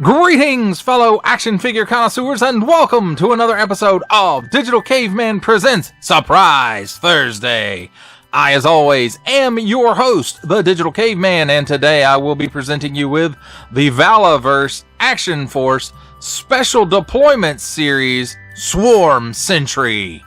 Greetings, fellow action figure connoisseurs, and welcome to another episode of Digital Caveman Presents Surprise Thursday. I, as always, am your host, the Digital Caveman, and today I will be presenting you with the Valaverse Action Force Special Deployment Series Swarm Sentry.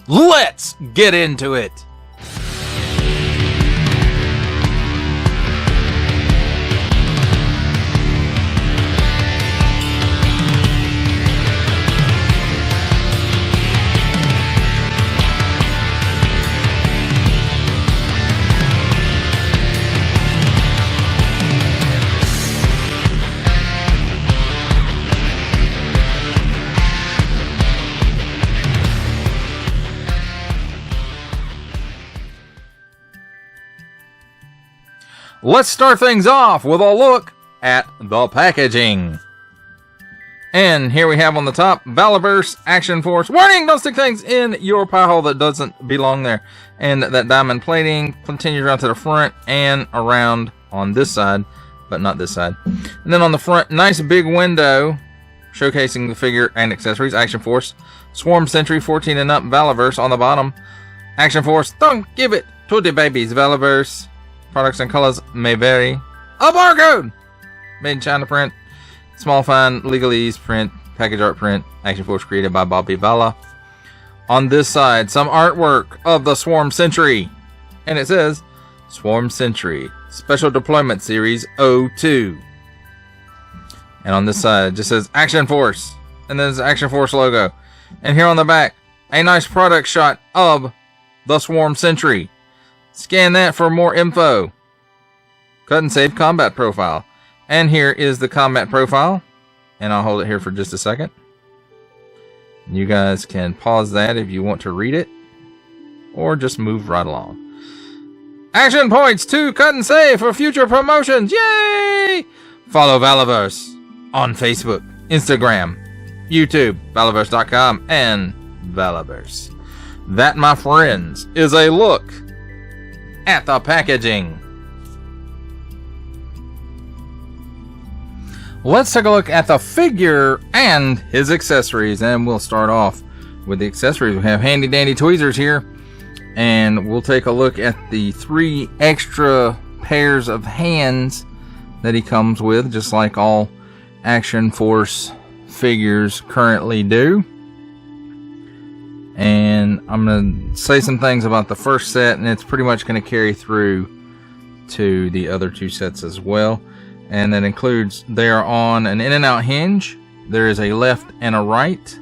Let's get into it! Let's start things off with a look at the packaging. And here we have on the top, Valaverse Action Force. Warning, don't stick things in your pie hole that doesn't belong there. And that diamond plating continues around to the front and around on this side, but not this side. And then on the front, nice big window showcasing the figure and accessories. Action Force Swarm Sentry, 14 and up, Valaverse on the bottom. Action Force, don't give it to the babies, Valaverse. Products and colors may vary. A barcode! Made in China print. Small fine legalese print. Package art print. Action Force created by Bobby Vala. On this side, some artwork of the Swarm Sentry. And it says, Swarm Sentry Special Deployment Series 02. And on this side, it just says Action Force. And then there's the Action Force logo. And here on the back, a nice product shot of the Swarm Sentry. Scan that for more info. Cut and save combat profile. And here is the combat profile. And I'll hold it here for just a second. You guys can pause that if you want to read it. Or just move right along. Action points to cut and save for future promotions. Yay! Follow Valaverse on Facebook, Instagram, YouTube, Valaverse.com, and Valaverse. That, my friends, is a look at the packaging. Let's take a look at the figure and his accessories, and we'll start off with the accessories. We have handy dandy tweezers here, and we'll take a look at the 3 extra pairs of hands that he comes with, just like all Action Force figures currently do. And I'm going to say some things about the first set, and it's pretty much going to carry through to the other 2 sets as well. And that includes, they are on an in and out hinge. There is a left and a right.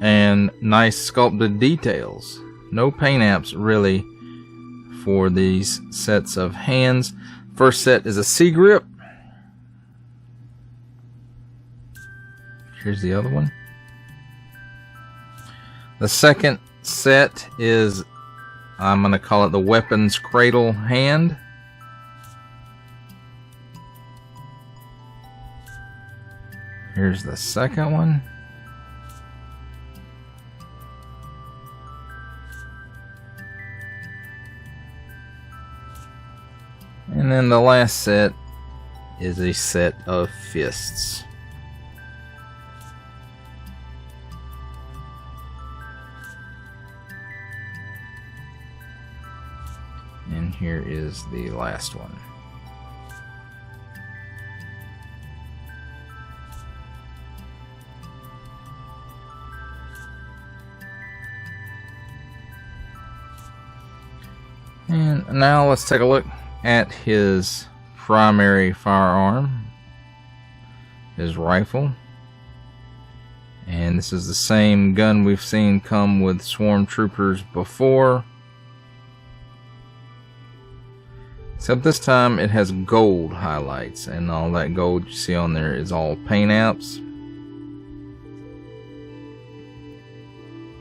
And nice sculpted details. No paint apps really for these sets of hands. First set is a C-grip. Here's the other one. The second set is, I'm going to call it the weapons cradle hand. Here's the second one. And then the last set is a set of fists. And here is the last one. And now let's take a look at his primary firearm, his rifle. And this is the same gun we've seen come with Swarm Troopers before. Except this time it has gold highlights, and all that gold you see on there is all paint apps.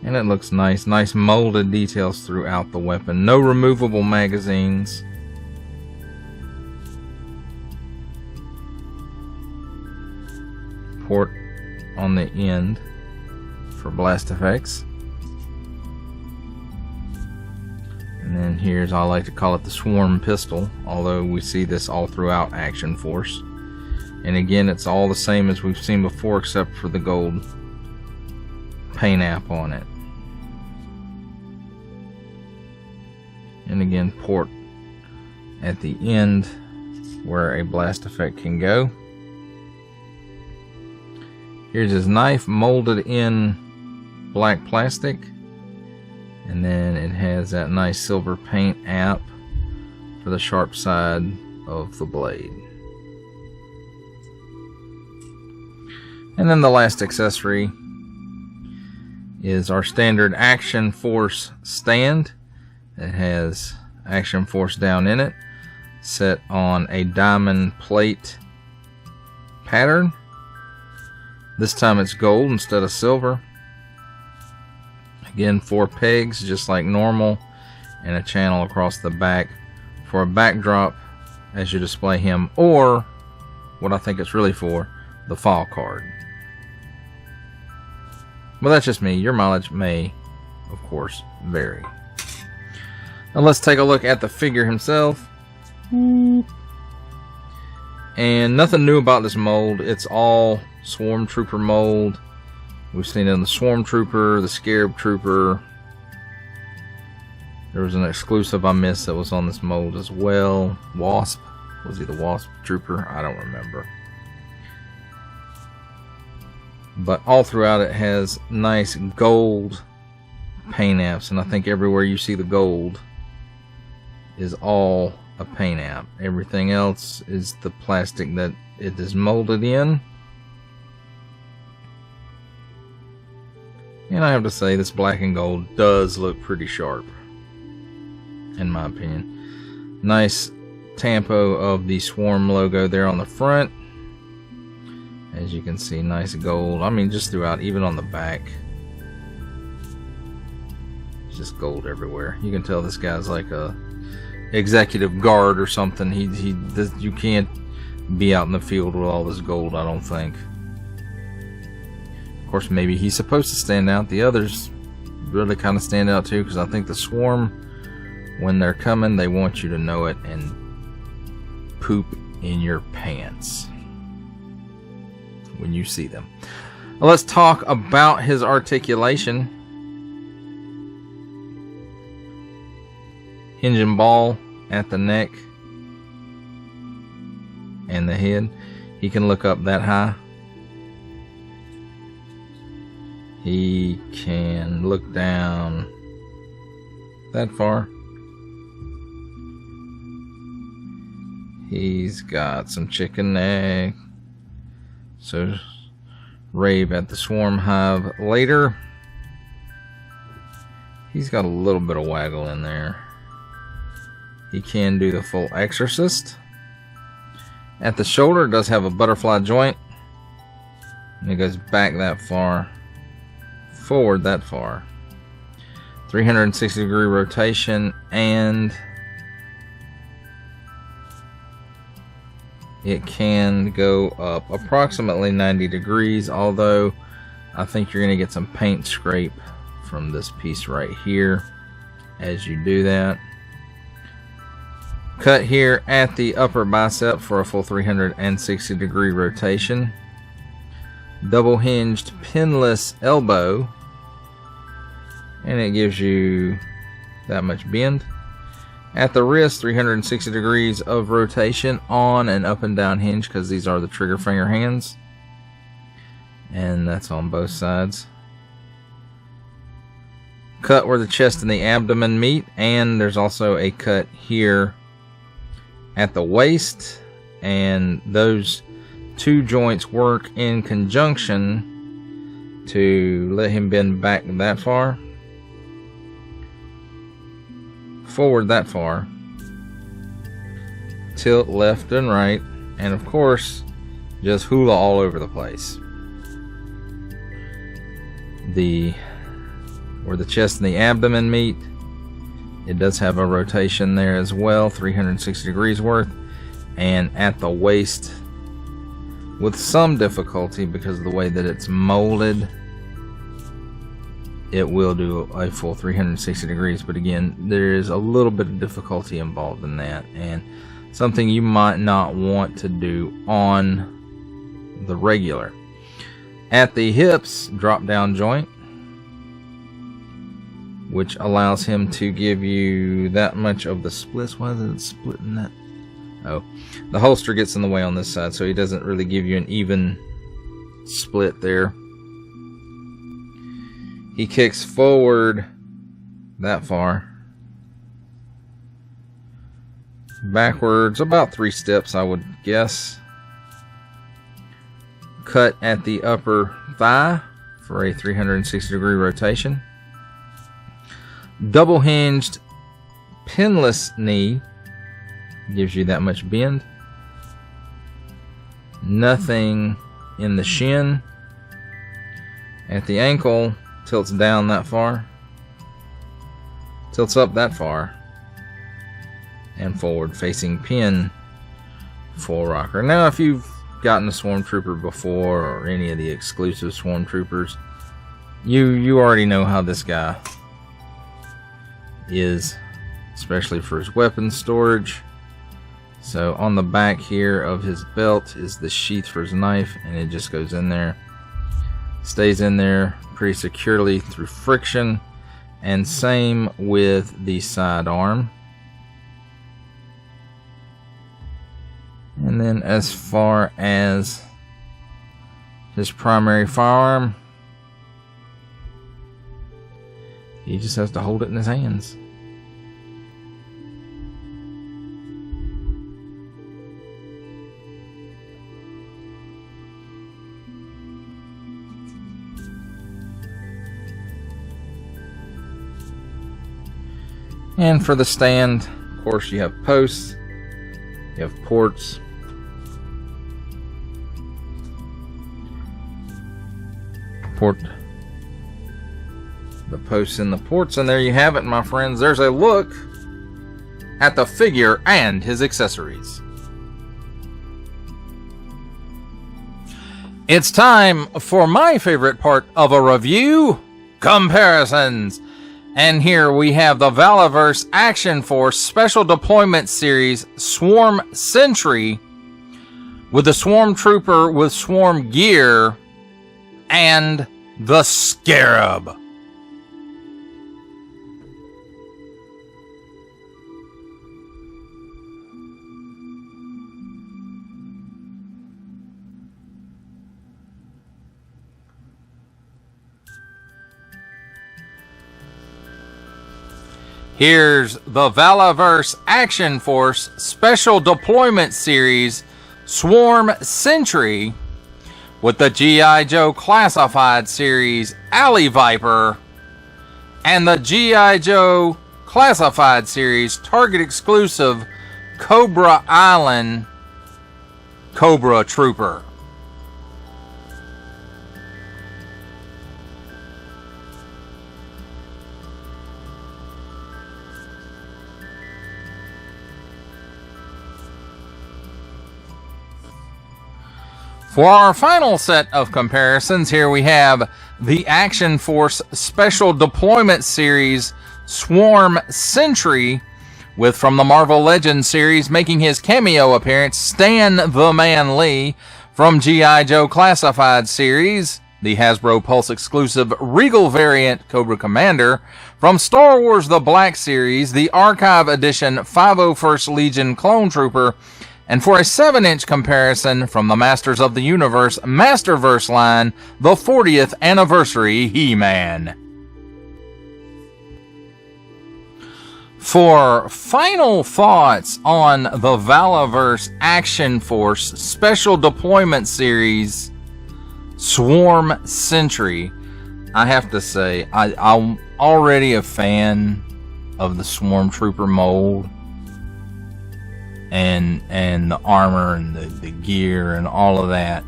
And it looks nice. Nice molded details throughout the weapon. No removable magazines. Port on the end for blast effects. And then here's, I like to call it the Swarm pistol, although we see this all throughout Action Force. And again, it's all the same as we've seen before, except for the gold paint app on it. And again, port at the end where a blast effect can go. Here's his knife molded in black plastic, and then it has that nice silver paint app for the sharp side of the blade. And then the last accessory is our standard Action Force stand. It has Action Force down in it, set on a diamond plate pattern. This time it's gold instead of silver. Again, 4 pegs just like normal, and a channel across the back for a backdrop as you display him, or what I think it's really for, the file card. Well, that's just me. Your mileage may, of course, vary. Now let's take a look at the figure himself. And nothing new about this mold. It's all Swarm Trooper mold. We've seen it in the Swarm Trooper, the Scarab Trooper. There was an exclusive I missed that was on this mold as well. Wasp. Was he the Wasp Trooper? I don't remember. But all throughout it has nice gold paint apps, and I think everywhere you see the gold is all a paint app. Everything else is the plastic that it is molded in. And I have to say, this black and gold does look pretty sharp, in my opinion. Nice tampo of the Swarm logo there on the front. As you can see, nice gold. I mean, just throughout, even on the back. It's just gold everywhere. You can tell this guy's like a executive guard or something. You can't be out in the field with all this gold, I don't think. Of course, maybe he's supposed to stand out. The others really kind of stand out too, because I think the Swarm, when they're coming, they want you to know it and poop in your pants when you see them. Well, let's talk about his articulation. Hinge and ball at the neck and the head. He can look up that high. He can look down that far. He's got some chicken neck. So rave at the Swarm Hive later. He's got a little bit of waggle in there. He can do the full Exorcist. At the shoulder, it does have a butterfly joint. And it goes back that far, forward that far. 360-degree rotation, and it can go up approximately 90 degrees, although I think you're going to get some paint scrape from this piece right here as you do that. Cut here at the upper bicep for a full 360-degree rotation. Double hinged pinless elbow, and it gives you that much bend. At the wrist, 360 degrees of rotation on an up and down hinge, because these are the trigger finger hands. And that's on both sides. Cut where the chest and the abdomen meet, and there's also a cut here at the waist, and those two joints work in conjunction to let him bend back that far, forward that far, tilt left and right, and of course just hula all over the place. Where the chest and the abdomen meet, it does have a rotation there as well, 360 degrees worth. And at the waist, with some difficulty because of the way that it's molded, it will do a full 360 degrees. But again, there is a little bit of difficulty involved in that, and something you might not want to do on the regular. At the hips, drop down joint, which allows him to give you that much of the splits. Why is it splitting that? Oh, the holster gets in the way on this side, so he doesn't really give you an even split there. He kicks forward that far. Backwards about 3 steps, I would guess. Cut at the upper thigh for a 360-degree rotation. Double hinged pinless knee gives you that much bend. Nothing in the shin. At the ankle, tilts down that far. Tilts up that far. And forward facing pin full rocker. Now, if you've gotten a Swarm Trooper before, or any of the exclusive Swarm Troopers, you already know how this guy is, especially for his weapon storage. So on the back here of his belt is the sheath for his knife, and it just goes in there, stays in there pretty securely through friction. And same with the side arm. And then as far as his primary firearm, he just has to hold it in his hands. And for the stand, of course, you have posts, you have ports, the posts and the ports, and there you have it, my friends. There's a look at the figure and his accessories. It's time for my favorite part of a review: comparisons. And here we have the Valaverse Action Force Special Deployment Series Swarm Sentry with the Swarm Trooper with Swarm gear and the Scarab. Here's the Valaverse Action Force Special Deployment Series Swarm Sentry with the G.I. Joe Classified Series Alley Viper and the G.I. Joe Classified Series Target Exclusive Cobra Island Cobra Trooper. For our final set of comparisons, here we have the Action Force Special Deployment Series Swarm Sentry with, from the Marvel Legends series, making his cameo appearance, Stan the Man Lee. From G.I. Joe Classified series, the Hasbro Pulse exclusive Regal variant Cobra Commander. From Star Wars The Black Series, the Archive Edition 501st Legion Clone Trooper. And for a 7-inch comparison, from the Masters of the Universe Masterverse line, the 40th Anniversary He-Man. For final thoughts on the Valaverse Action Force Special Deployment Series Swarm Sentry, I have to say, I'm already a fan of the Swarm Trooper mold. And the armor and the gear and all of that.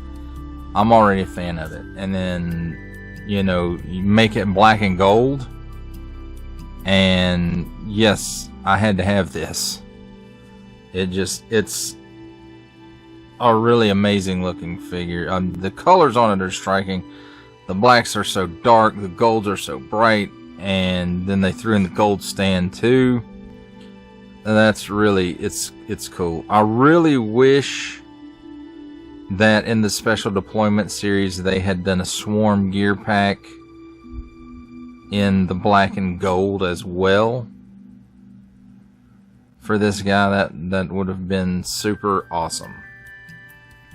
I'm already a fan of it. And then, you know, you make it black and gold. And yes, I had to have this. It's a really amazing looking figure. The colors on it are striking. The blacks are so dark, the golds are so bright. And then they threw in the gold stand too. That's really, it's cool. I really wish that in the Special Deployment series they had done a Swarm gear pack in the black and gold as well for this guy. That would have been super awesome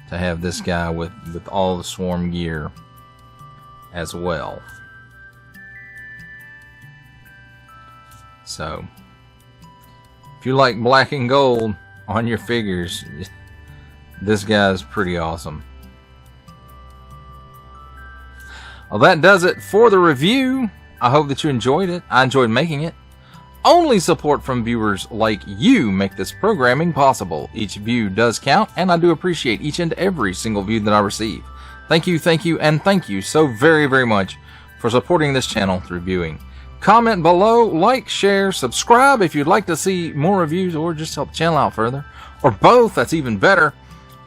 to have this guy with all the Swarm gear as well. So if you like black and gold on your figures, this guy's pretty awesome. Well, that does it for the review. I hope that you enjoyed it. I enjoyed making it. Only support from viewers like you make this programming possible. Each view does count, and I do appreciate each and every single view that I receive. Thank you, and thank you so very, very much for supporting this channel through viewing. Comment below, like, share, subscribe if you'd like to see more reviews or just help the channel out further. Or both, that's even better.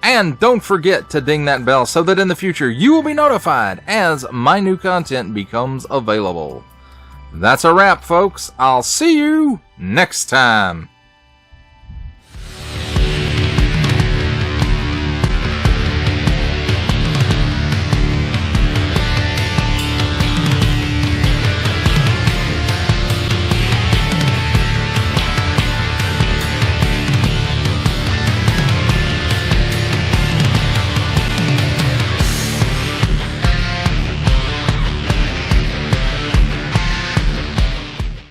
And don't forget to ding that bell so that in the future you will be notified as my new content becomes available. That's a wrap, folks. I'll see you next time.